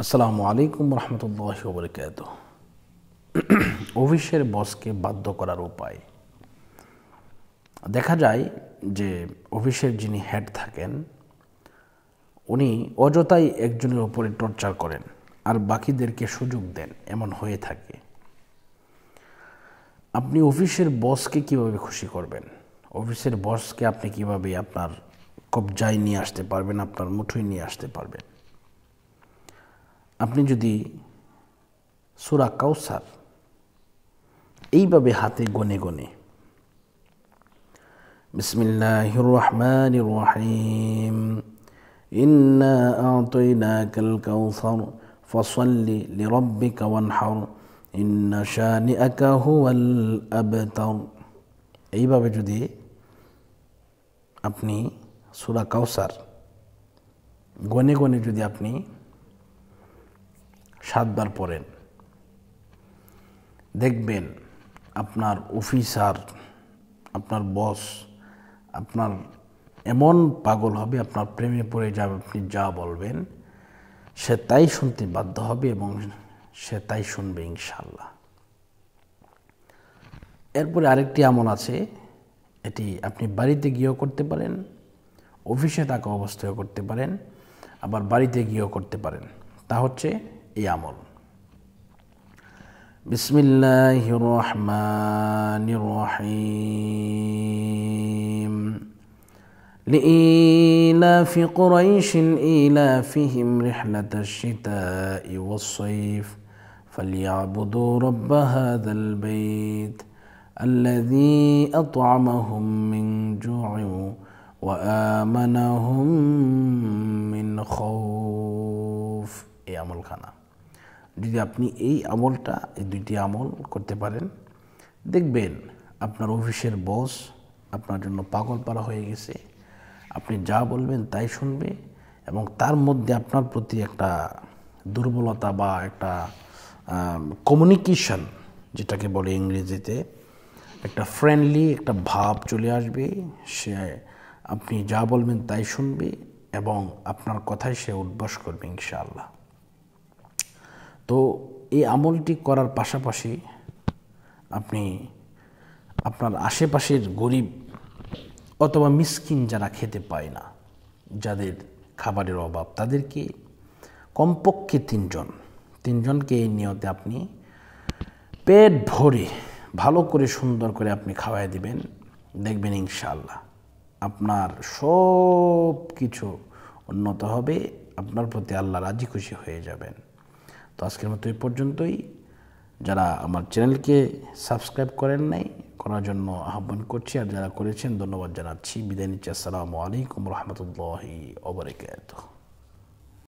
আসসালামু আলাইকুম রহমতুল্লাহি ওয়া বারাকাতুহু। অফিসের বসকে বাধ্য করার উপায়। দেখা যায় যে অফিসের যিনি হেড থাকেন উনি অযথাই একজনের উপরে টর্চার করেন আর বাকিদেরকে সুযোগ দেন, এমন হয়ে থাকে। আপনি অফিসের বসকে কিভাবে খুশি করবেন? অফিসের বসকে আপনি কিভাবে আপনার কবজায় নিয়ে আসতে পারবেন, আপনার মুঠোয় নিয়ে আসতে পারবেন? আপনি যদি সূরা কাউসার এইভাবে হাতে গনে গনে বিসমিল্লাহির রহমানির রহিম ইন্না আ'তাইনাকাল কাউসার ফাসাল্লি লিরাব্বিকা ওয়ানহার ইন্না শানিআকা হুয়াল আবতার, এইভাবে যদি আপনি সূরা কাউসার গনে গনে যদি আপনি 7 বার পড়েন, দেখবেন আপনার অফিসার, আপনার বস আপনার এমন পাগল হবে, আপনার প্রেমে পড়ে যাবে। আপনি যা বলবেন সে তাই শুনতে বাধ্য হবে এবং সে তাই শুনবে ইনশাআল্লাহ। এরপরে আরেকটি আমল আছে, এটি আপনি বাড়িতে গিয়েও করতে পারেন, অফিসে থাকা অবস্থায়ও করতে পারেন, আবার বাড়িতে গিয়েও করতে পারেন। তা হচ্ছে এই আমল। বিসমিল্লাহির রহমানির রহিম লিইলাফি কুরাইশিন ইলাফিহিম রিহলাতাশ শিতাই ওয়াস সাইফ ফালইয়াবুদু রাব্ব হাযাল বাইত আল্লাযী আত'আমাহুম মিন জু'ইন ওয়া আমানাহুম মিন খাউফ। এই আমলখানা যদি আপনি এই আমলটা, এই দুইটি আমল করতে পারেন, দেখবেন আপনার অফিসের বস আপনার জন্য পাগল পারা হয়ে গেছে। আপনি যা বলবেন তাই শুনবে এবং তার মধ্যে আপনার প্রতি একটা দুর্বলতা বা একটা কমিউনিকেশন, যেটাকে বলে ইংরেজিতে, একটা ফ্রেন্ডলি একটা ভাব চলে আসবে। সে আপনি যা বলবেন তাই শুনবে এবং আপনার কথায় সে উদ্বাস করবে ইনশাআল্লাহ। তো এই আমলটি করার পাশাপাশি আপনি আপনার আশেপাশের গরিব অথবা মিসকিন যারা খেতে পায় না, যাদের খাবারের অভাব, তাদেরকে কমপক্ষে তিনজনকে এই নিয়তে আপনি পেট ভরে ভালো করে সুন্দর করে আপনি খাওয়াই দিবেন। দেখবেন ইনশাআল্লাহ আপনার সব কিছু উন্নত হবে, আপনার প্রতি আল্লাহ রাজি খুশি হয়ে যাবেন। তো আজকের মতো এই পর্যন্তই। যারা আমার চ্যানেলকে সাবস্ক্রাইব করেন নাই, করার জন্য আহ্বান করছি, আর যারা করেছেন ধন্যবাদ জানাচ্ছি। বিদায় নিচ্ছি। আসসালামু আলাইকুম রহমতুল্লাহি ওয়া বারাকাতুহু।